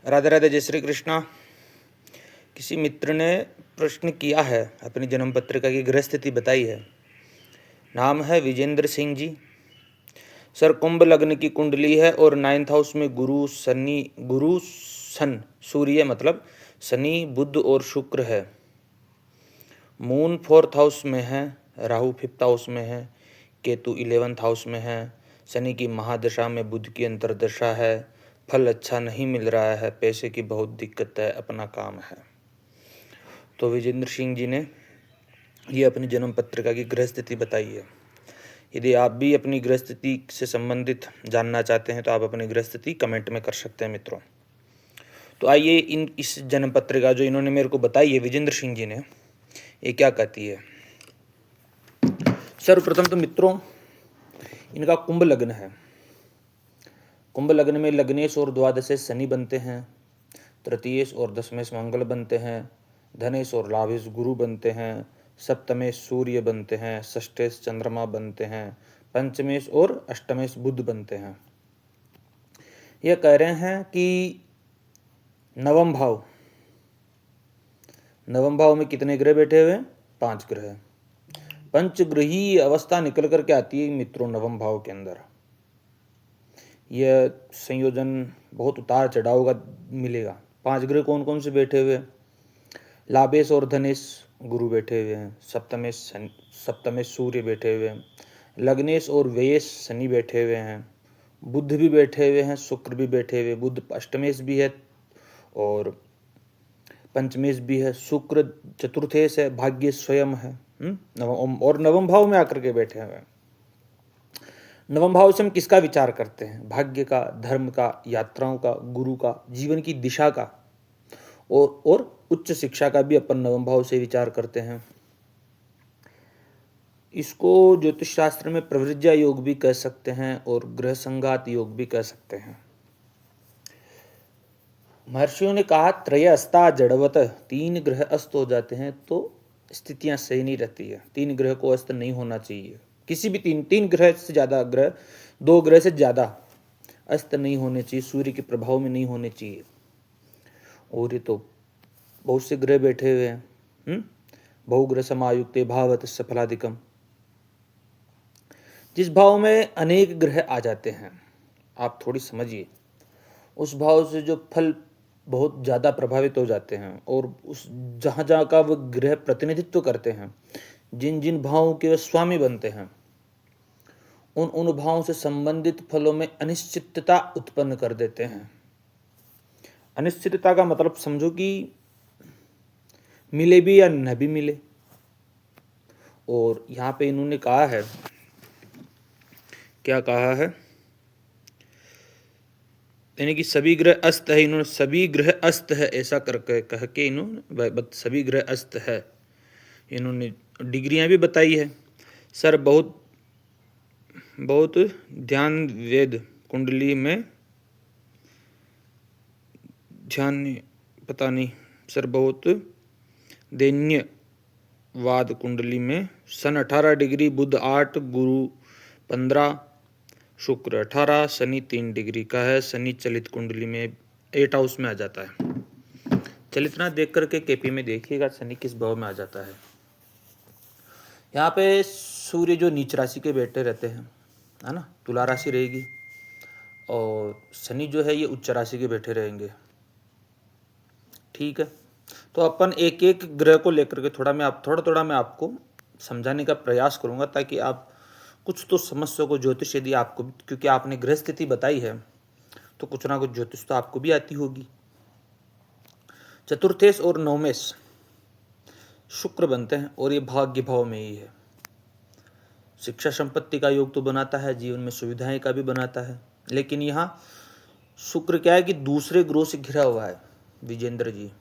राधे राधे, जय श्री कृष्णा। किसी मित्र ने प्रश्न किया है, अपनी जन्म पत्रिका की ग्रह स्थिति बताई है। नाम है विजेंद्र सिंह जी। सर, कुंभ लग्न की कुंडली है और 9th हाउस में गुरु सन सूर्य मतलब शनि बुध और शुक्र है। मून 4th हाउस में है, राहु 5th हाउस में है, केतु 11th हाउस में है। शनि की महादशा में बुध की अंतर्दशा है। फल अच्छा नहीं मिल रहा है, पैसे की बहुत दिक्कत है, अपना काम है। तो विजेंद्र सिंह जी ने ये अपनी जन्म पत्रिका की ग्रह स्थिति बताई है। यदि आप भी अपनी ग्रह स्थिति से संबंधित जानना चाहते हैं तो आप अपनी ग्रह स्थिति कमेंट में कर सकते हैं मित्रों। तो आइए इस जन्म पत्रिका जो इन्होंने मेरे को बताई है विजेंद्र सिंह जी ने, ये क्या कहती है। सर्वप्रथम तो मित्रों, इनका कुंभ लग्न है। कुंभ लग्न में लग्नेश और द्वादशेश शनि बनते हैं, तृतीयेश और दशमेश मंगल बनते हैं, धनेश और लाभेश गुरु बनते हैं, सप्तमेश सूर्य बनते हैं, षष्ठेश चंद्रमा बनते हैं, पंचमेश और अष्टमेश बुध बनते हैं। यह कह रहे हैं कि नवम भाव में कितने ग्रह बैठे हुए हैं? 5 ग्रह। पंचग्रही अवस्था निकल करके आती है मित्रों नवम भाव के अंदर। यह संयोजन बहुत उतार चढ़ाव का मिलेगा। 5 ग्रह कौन कौन से बैठे हुए हैं? लाभेश और धनेश गुरु बैठे हुए हैं, सप्तमेश सूर्य बैठे हुए हैं, लग्नेश और व्ययेश शनि बैठे हुए हैं, बुध भी बैठे हुए हैं, शुक्र भी बैठे हुए, बुध अष्टमेश भी है और पंचमेश भी है, शुक्र चतुर्थेश है, भाग्य स्वयं है। और नवम भाव में आकर के बैठे हुए हैं। नवम भाव से हम किसका विचार करते हैं? भाग्य का, धर्म का, यात्राओं का, गुरु का, जीवन की दिशा का और उच्च शिक्षा का भी अपन नवम भाव से विचार करते हैं। इसको ज्योतिष शास्त्र में प्रवृज्या योग भी कह सकते हैं और ग्रह संघात योग भी कह सकते हैं। महर्षियों ने कहा त्रयस्ता जड़वत, 3 ग्रह अस्त हो जाते हैं तो स्थितियां सही नहीं रहती है। 3 ग्रह को अस्त नहीं होना चाहिए। किसी भी तीन ग्रह से ज्यादा ग्रह, 2 ग्रह से ज्यादा अस्त नहीं होने चाहिए, सूर्य के प्रभाव में नहीं होने चाहिए। और ये तो बहुत से ग्रह बैठे हुए हैं। बहुग्रह समायुक्ते भावत सफलाधिकम। जिस भाव में अनेक ग्रह आ जाते हैं, आप थोड़ी समझिए, उस भाव से जो फल बहुत ज़्यादा प्रभावित हो जाते हैं और उस जहाँ का वह ग्रह प्रतिनिधित्व करते हैं, जिन जिन भावों के वे स्वामी बनते हैं, उन भावों से संबंधित फलों में अनिश्चितता उत्पन्न कर देते हैं। अनिश्चितता का मतलब समझो कि मिले भी या न भी मिले। और यहाँ पे इन्होंने कहा है, क्या कहा है, यानी कि सभी ग्रह अस्त है। इन्होंने सभी ग्रह अस्त है ऐसा करके कह के इन्होंने सभी ग्रह अस्त है, इन्होंने डिग्रियां भी बताई है। सर बहुत ध्यान वेद कुंडली में ध्यान पता नहीं सर, बहुत दैन्य वाद कुंडली में सन 18 डिग्री, बुध 8, गुरु 15, शुक्र 18, शनि 3 डिग्री का है। शनि चलित कुंडली में 8 हाउस में आ जाता है। चलित ना देख करके केपी में देखिएगा शनि किस भाव में आ जाता है। यहाँ पे सूर्य जो नीच राशि के बैठे रहते हैं, है ना, तुला राशि रहेगी, और शनि जो है ये उच्च राशि के बैठे रहेंगे। ठीक है, तो अपन एक एक ग्रह को लेकर के थोड़ा मैं आपको समझाने का प्रयास करूंगा, ताकि आप कुछ तो समझ सको ज्योतिष। यदि आपको, क्योंकि आपने ग्रह स्थिति बताई है तो कुछ ना कुछ ज्योतिष तो आपको भी आती होगी। चतुर्थेश और नवमेश शुक्र बनते हैं और ये भाग्य भाव में ही है। शिक्षा संपत्ति का योग तो बनाता है, जीवन में सुविधाएं का भी बनाता है, लेकिन यहाँ शुक्र क्या है कि दूसरे ग्रहों से घिरा हुआ है विजेंद्र जी।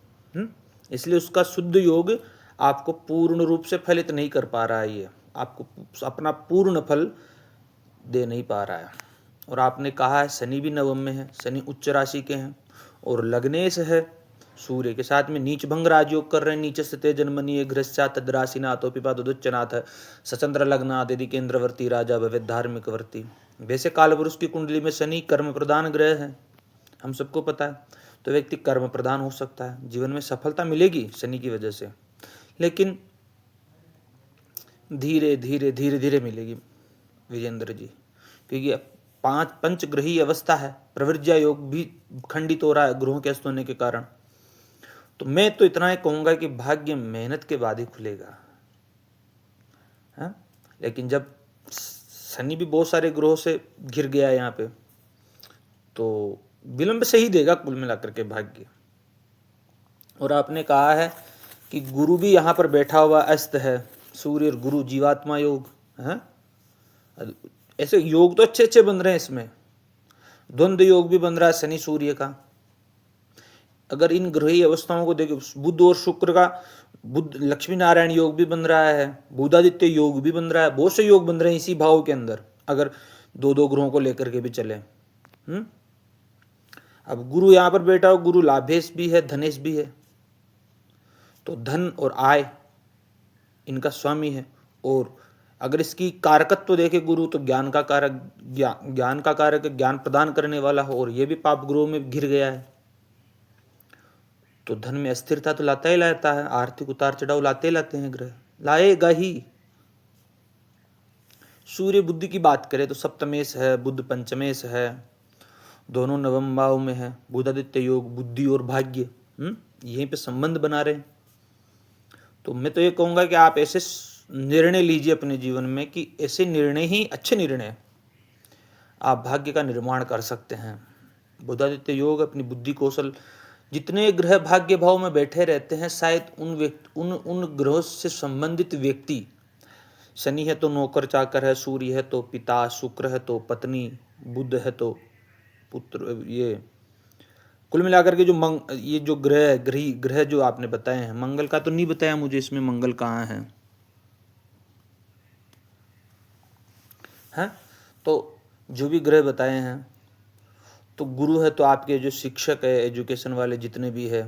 इसलिए उसका शुद्ध योग आपको पूर्ण रूप से फलित नहीं कर पा रहा है, ये आपको अपना पूर्ण फल दे नहीं पा रहा है। और आपने कहा है शनि भी नवम में है, शनि उच्च राशि के हैं और लग्नेश है सूर्य के साथ में, नीच भंग राजयोग कर रहे हैं। नीच स्थिते जन्मनीय गृहस्या तद्राशिनाथो पिपादुच्चनाथ सचंद्र लग्नाथ यदि केंद्रवर्ती राजा भवे धार्मिक वर्ती। वैसे काल पुरुष की कुंडली में शनि कर्म प्रधान ग्रह है, हम सबको पता है। तो व्यक्ति कर्म प्रधान हो सकता है, जीवन में सफलता मिलेगी शनि की वजह से, लेकिन धीरे धीरे धीरे धीरे मिलेगी विजेंद्र जी, क्योंकि पंचग्रही अवस्था है, प्रवृज्या योग भी खंडित हो रहा है ग्रहों के अस्त होने के कारण। तो मैं तो इतना ही कहूंगा कि भाग्य मेहनत के बाद ही खुलेगा, है? लेकिन जब शनि भी बहुत सारे ग्रहों से घिर गया है यहाँ पे, तो विलंब से ही देगा कुल मिलाकर के भाग्य। और आपने कहा है कि गुरु भी यहाँ पर बैठा हुआ अस्त है, सूर्य और गुरु जीवात्मा योग है। ऐसे योग तो अच्छे अच्छे बन रहे हैं, इसमें द्वंद्व योग भी बन रहा है शनि सूर्य का। अगर इन ग्रही अवस्थाओं को देखो, बुध और शुक्र का, बुध लक्ष्मी नारायण योग भी बन रहा है, बुधादित्य योग भी बन रहा है, बहुत से योग बन रहे हैं इसी भाव के अंदर, अगर दो दो ग्रहों को लेकर के भी चले। अब गुरु यहां पर बैठा हो, गुरु लाभेश भी है, धनेश भी है, तो धन और आय इनका स्वामी है। और अगर इसकी कारकत्व देखे गुरु, तो ज्ञान का कारक, ज्ञान का कारक, ज्ञान प्रदान करने वाला हो, और ये भी पाप ग्रहों में घिर गया है, तो धन में अस्थिरता तो लाता ही लाता है, आर्थिक उतार चढ़ाव लाते लाते हैं ग्रह, लाएगा ही। सूर्य बुद्धि की बात करें तो सप्तमेश है, बुध पंचमेश है, दोनों नवम भाव में है, बुधादित्य योग बुद्धि और भाग्य यहीं पे संबंध बना रहे हैं। तो मैं तो ये कहूंगा कि आप ऐसे निर्णय लीजिए अपने जीवन में कि ऐसे निर्णय ही अच्छे निर्णय, आप भाग्य का निर्माण कर सकते हैं। बुधादित्य योग अपनी बुद्धि कौशल, जितने ग्रह भाग्य भाव में बैठे रहते हैं, शायद उन ग्रहों से संबंधित व्यक्ति, शनि है तो नौकर चाकर है, सूर्य है तो पिता, शुक्र है तो पत्नी, बुध है तो पुत्र, ये कुल मिलाकर के ये जो ग्रह जो आपने बताए हैं, मंगल का तो नहीं बताया मुझे, इसमें मंगल कहाँ है? तो जो भी ग्रह बताए हैं, तो गुरु है तो आपके जो शिक्षक है, एजुकेशन वाले जितने भी है,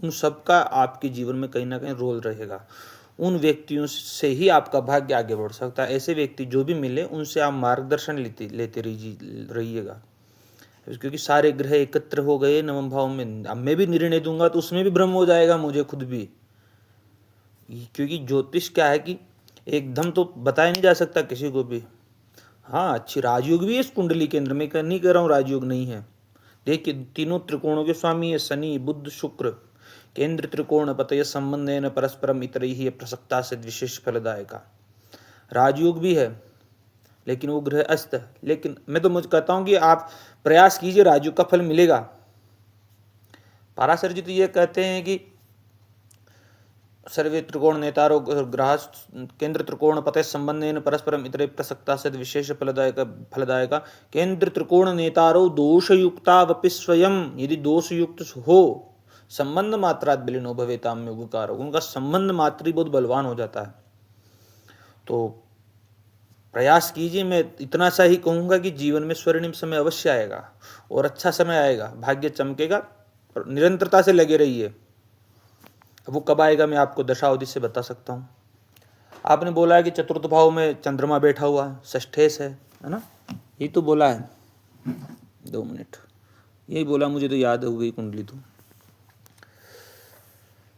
उन सबका आपके जीवन में कहीं ना कहीं रोल रहेगा। उन व्यक्तियों से ही आपका भाग्य आगे बढ़ सकता है। ऐसे व्यक्ति जो भी मिले, उनसे आप मार्गदर्शन लेते रहिएगा, क्योंकि सारे ग्रह एकत्र हो गए नवम भाव में। अब मैं भी निर्णय दूंगा तो उसमें भी भ्रम हो जाएगा मुझे खुद भी, क्योंकि ज्योतिष क्या है कि एकदम तो बताया नहीं जा सकता किसी को भी। हाँ, अच्छी राजयोग भी है इस कुंडली के अंदर, मैं नहीं कह रहा हूँ राजयोग नहीं है। देखिए, तीनों त्रिकोणों के स्वामी है शनि, बुध, शुक्र, केंद्र त्रिकोण पतय संबंध न परस्परम इतरैहि प्रसक्ता से विशेष फलदायका। राजयोग भी है, लेकिन वो ग्रह अस्त है। लेकिन मैं तो मुझे कहता हूँ कि आप प्रयास कीजिए, राजयोग का फल मिलेगा। पाराशर जी तो ये कहते हैं कि सर्वे त्रिकोण नेतारो ग्रह केंद्र त्रिकोण पतय संबंधेन परस्परम इतरे प्रसक्ता से विशेष फलदायका। केंद्र त्रिकोण नेतारो दोषयुक्ता स्वयं, यदि दोषयुक्त हो, संबंध मात्रात बलिनो भवेताम में उकार, उनका संबंध मात्र बहुत बलवान हो जाता है। तो प्रयास कीजिए। मैं इतना सा ही कहूँगा कि जीवन में स्वर्णिम समय अवश्य आएगा और अच्छा समय आएगा, भाग्य चमकेगा, निरंतरता से लगे रहिए। वो कब आएगा मैं आपको दशावधि से बता सकता हूँ। आपने बोला है कि चतुर्थ भाव में चंद्रमा बैठा हुआ है, षष्ठेश है ना? यही तो बोला है, 2 मिनट, यही बोला, मुझे तो याद हो गई कुंडली तो।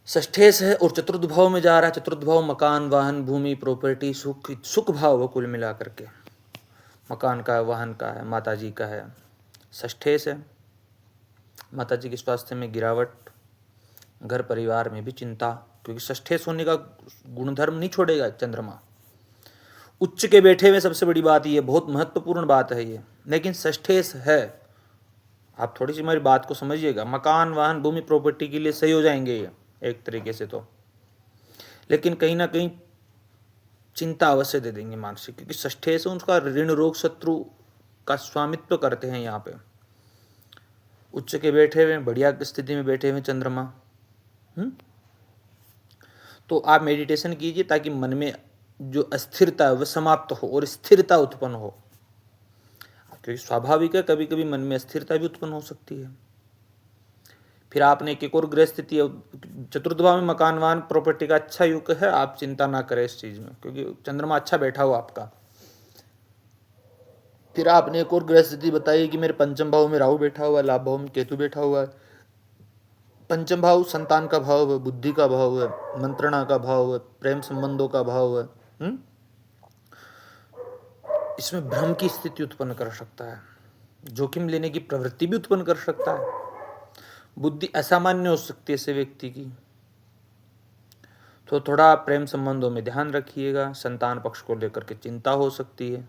षष्ठेश है और चतुर्थ भाव में जा रहा है। चतुर्थ भाव मकान, वाहन, भूमि, प्रॉपर्टी, सुख भाव है कुल मिला करके। मकान का है, वाहन का है, माता जी का है। षष्ठेश है, माता जी के स्वास्थ्य में गिरावट, घर परिवार में भी चिंता, क्योंकि षष्ठेश होने का गुणधर्म नहीं छोड़ेगा चंद्रमा। उच्च के बैठे हुए सबसे बड़ी बात ये, बहुत महत्वपूर्ण बात है ये, लेकिन षष्ठेश है। आप थोड़ी सी हमारी बात को समझिएगा। मकान, वाहन, भूमि, प्रॉपर्टी के लिए सही हो जाएंगे ये एक तरीके से तो, लेकिन कहीं ना कहीं चिंता अवश्य दे देंगे मानसिक, क्योंकि षष्ठेश उनका ऋण रोग शत्रु का स्वामित्व करते हैं यहाँ पे। उच्च के बैठे हुए, बढ़िया स्थिति में बैठे हुए चंद्रमा। तो आप मेडिटेशन कीजिए ताकि मन में जो अस्थिरता है वह समाप्त हो और स्थिरता उत्पन्न हो, क्योंकि स्वाभाविक है कभी कभी मन में अस्थिरता भी उत्पन्न हो सकती है। फिर आपने एक और ग्रह स्थिति, चतुर्थ भाव में मकान, वाहन, प्रॉपर्टी का अच्छा युग है, आप चिंता ना करें इस चीज में, क्योंकि चंद्रमा अच्छा बैठा हुआ आपका। फिर आपने एक और ग्रह स्थिति बताई कि मेरे पंचम भाव में राहु बैठा हुआ है, लाभ भाव में केतु बैठा हुआ है। पंचम भाव संतान का भाव है, बुद्धि का भाव है, मंत्रणा का भाव है, प्रेम संबंधों का भाव है। इसमें भ्रम की स्थिति उत्पन्न कर सकता है, जोखिम लेने की प्रवृत्ति भी उत्पन्न कर सकता है, बुद्धि असामान्य हो सकती है ऐसे व्यक्ति की। तो थोड़ा प्रेम संबंधों में ध्यान रखिएगा, संतान पक्ष को लेकर के चिंता हो सकती है।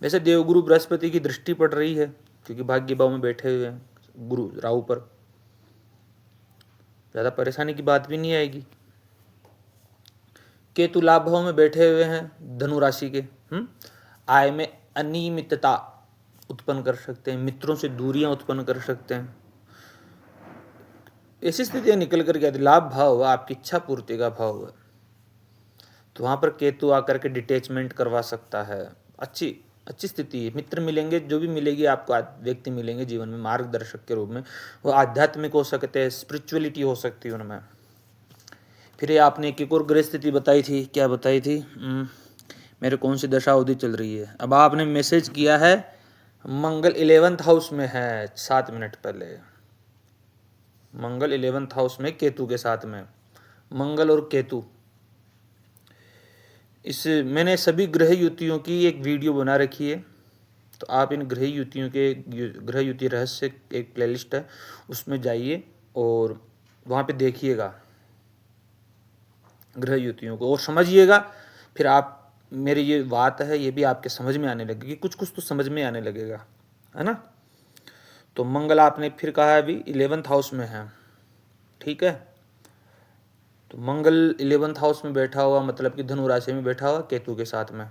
वैसे देवगुरु बृहस्पति की दृष्टि पड़ रही है, क्योंकि भाग्य भाव में बैठे हुए हैं गुरु राहु पर, ज़्यादा परेशानी की बात भी नहीं आएगी। केतु लाभ भाव में बैठे हुए हैं धनु राशि के, आय में अनियमितता उत्पन्न कर सकते हैं, मित्रों से दूरियां उत्पन्न कर सकते हैं। ऐसी स्थितियां निकल कर के आती। लाभ भाव आपकी इच्छा पूर्ति का भाव है, तो वहां पर केतु आकर के डिटैचमेंट करवा सकता है। अच्छी स्थिति है। मित्र मिलेंगे, जो भी मिलेगी आपको व्यक्ति मिलेंगे जीवन में मार्गदर्शक के रूप में, वो आध्यात्मिक हो सकते हैं, स्पिरिचुअलिटी हो सकती है उनमें। फिर ये आपने एक और ग्रह स्थिति बताई थी, क्या बताई थी? मेरे कौन सी दशा अवधि चल रही है। अब आपने मैसेज किया है मंगल 11th हाउस में है 7 मिनट पहले। मंगल 11th हाउस में केतु के साथ में, मंगल और केतु। इस मैंने सभी ग्रह युतियों की एक वीडियो बना रखी है, तो आप इन ग्रह युतियों के ग्रह युति रहस्य एक प्लेलिस्ट है, उसमें जाइए और वहाँ पे देखिएगा ग्रह युतियों को और समझिएगा। फिर आप मेरी ये बात है ये भी आपके समझ में आने लगेगी, कुछ तो समझ में आने लगेगा, है ना। तो मंगल आपने फिर कहा अभी 11th हाउस में है, ठीक है। तो मंगल 11th हाउस में बैठा हुआ मतलब कि धनु राशि में बैठा हुआ केतु के साथ में,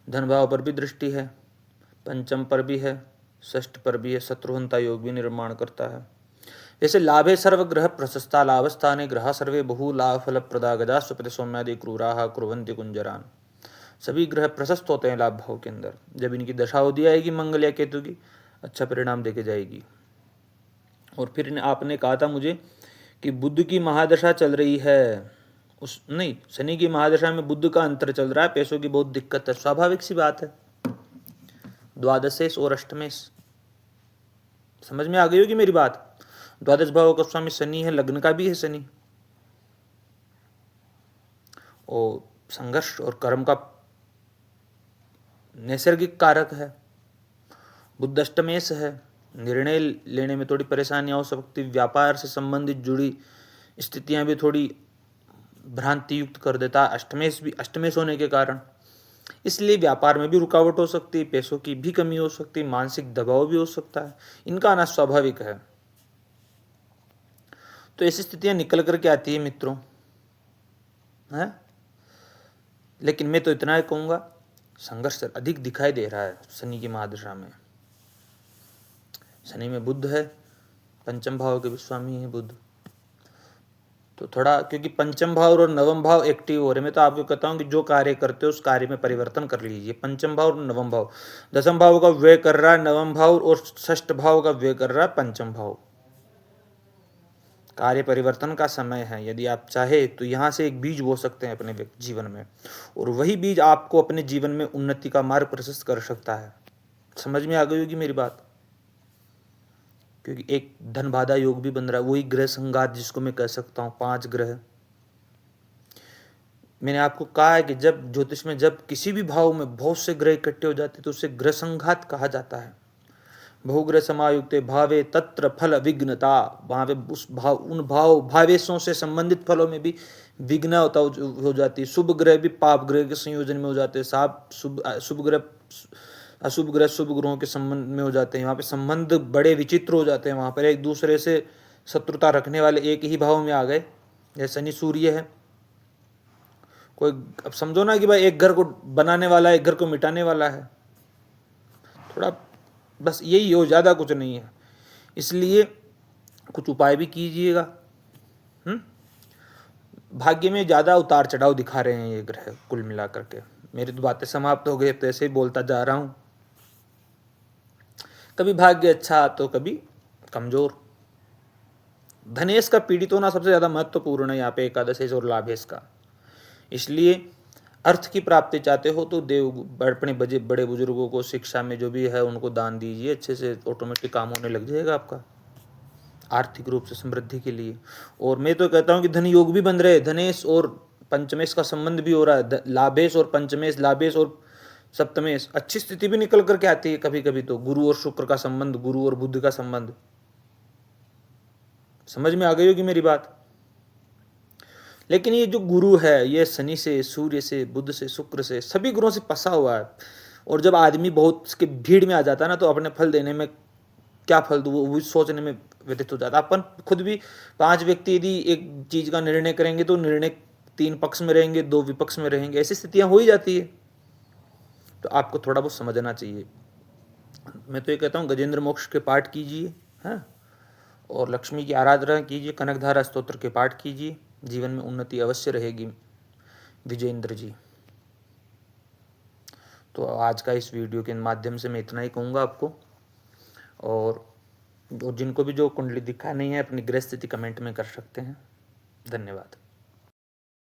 धन भाव पर भी दृष्टि है, पंचम पर भी है, षष्ठ पर भी है, शत्रुहंता योग भी निर्माण करता है। जैसे लाभे सर्वग्रह प्रशस्ता लाभस्थाने ग्रह सर्वे बहु लाभ फल प्रदा गदा स्वपति सौम्यादि क्रूराहा कुर्वन्ति कुंजरान। सभी ग्रह प्रशस्त होते हैं लाभ भाव के अंदर। जब इनकी दशा होती आएगी मंगल या केतु की, अच्छा परिणाम देके जाएगी। और फिर आपने कहा था मुझे कि बुध की महादशा चल रही है, शनि की महादशा में बुध का अंतर चल रहा है, पैसों की बहुत दिक्कत है। स्वाभाविक सी बात है, द्वादशेश और अष्टमेश। समझ में आ गई होगी मेरी बात। द्वादश भाव का स्वामी शनि है, लग्न का भी है शनि, और संघर्ष और कर्म का नैसर्गिक कारक है। बुध अष्टमेश है, निर्णय लेने में थोड़ी परेशानियां हो सकती, व्यापार से संबंधित जुड़ी स्थितियां भी थोड़ी भ्रांति युक्त कर देता है अष्टमेश होने के कारण। इसलिए व्यापार में भी रुकावट हो सकती है, पैसों की भी कमी हो सकती है, मानसिक दबाव भी हो सकता है। इनका आना स्वाभाविक है। तो ऐसी स्थितियां निकल करके आती है मित्रों, है। लेकिन मैं तो इतना ही कहूंगा, संघर्ष अधिक दिखाई दे रहा है शनि की महादशा में। शनि में बुध है, पंचम भाव के भी स्वामी है बुध, तो थोड़ा, क्योंकि पंचम भाव और नवम भाव एक्टिव हो रहे। मैं तो आपको कहता हूँ कि जो कार्य करते हो उस कार्य में परिवर्तन कर लीजिए। पंचम भाव और नवम भाव, दसम भाव का व्यय कर रहा है नवम भाव, और षष्ठ भाव का व्यय कर रहा है पंचम भाव। कार्य परिवर्तन का समय है। यदि आप चाहे तो यहाँ से एक बीज बो सकते हैं अपने जीवन में, और वही बीज आपको अपने जीवन में उन्नति का मार्ग प्रशस्त कर सकता है। समझ में आ गई होगी मेरी बात। क्योंकि एक धन बाधा योग भी बन रहा है, वही ग्रह संघात जिसको मैं कह सकता हूँ, 5 ग्रह। मैंने आपको कहा है कि जब ज्योतिष में जब किसी भी भाव में बहुत से ग्रह इकट्ठे हो जाते तो उसे ग्रह संघात कहा जाता है। बहुग्रह समायुक्ते भावे तत्र फल विघ्नता, वहां पे उस भाव, उन भावेशों से संबंधित फलों में भी विघ्न होता हो जाती है। शुभ ग्रह भी पाप ग्रह के संयोजन में हो जाते हैं, शुभ ग्रह अशुभ ग्रह शुभ ग्रहों के संबंध में हो जाते हैं। वहाँ पे संबंध बड़े विचित्र हो जाते हैं। वहाँ पर एक दूसरे से शत्रुता रखने वाले एक ही भाव में आ गए। जैसे शनि सूर्य है, कोई अब समझो ना कि भाई एक घर को बनाने वाला है, एक घर को मिटाने वाला है। थोड़ा बस यही हो, ज़्यादा कुछ नहीं है। इसलिए कुछ उपाय भी कीजिएगा। भाग्य में ज़्यादा उतार चढ़ाव दिखा रहे हैं ये ग्रह कुल मिलाकर के। मेरी तो बातें समाप्त हो गई, तो ऐसे ही बोलता जा रहा हूँ। कभी भाग्य अच्छा तो कभी कमजोर। धनेश का पीड़ित होना सबसे ज़्यादा महत्वपूर्ण है यहाँ पे, एकादशेश और लाभेश का। इसलिए अर्थ की प्राप्ति चाहते हो तो अपने बड़े बुजुर्गों को शिक्षा में जो भी है उनको दान दीजिए, अच्छे से ऑटोमेटिक काम होने लग जाएगा आपका आर्थिक रूप से समृद्धि के लिए। और मैं तो कहता हूँ कि धन योग भी बन रहे, धनेश और पंचमेश का संबंध भी हो रहा है, लाभेश और पंचमेश, लाभेश और सप्तमेश, अच्छी स्थिति भी निकल करके आती है कभी कभी। तो गुरु और शुक्र का संबंध, गुरु और बुध का संबंध, समझ में आ गई होगी मेरी बात। लेकिन ये जो गुरु है ये शनि से, सूर्य से, बुध से, शुक्र से, सभी ग्रहों से फंसा हुआ है। और जब आदमी बहुत उसके भीड़ में आ जाता है ना, तो अपने फल देने में क्या फल दूँ वो सोचने में व्यतीत हो जाता है। अपन खुद भी 5 व्यक्ति यदि एक चीज का निर्णय करेंगे तो निर्णय 3 पक्ष में रहेंगे, 2 विपक्ष में रहेंगे, ऐसी स्थितियां हो ही जाती है। तो आपको थोड़ा बहुत समझना चाहिए। मैं तो ये कहता हूँ गजेंद्र मोक्ष के पाठ कीजिए, हाँ, और लक्ष्मी की आराधना कीजिए, कनकधारा स्तोत्र के पाठ कीजिए, जीवन में उन्नति अवश्य रहेगी विजेंद्र जी। तो आज का इस वीडियो के माध्यम से मैं इतना ही कहूँगा आपको। और जिनको भी जो कुंडली दिखा नहीं है अपनी गृह स्थिति कमेंट में कर सकते हैं। धन्यवाद।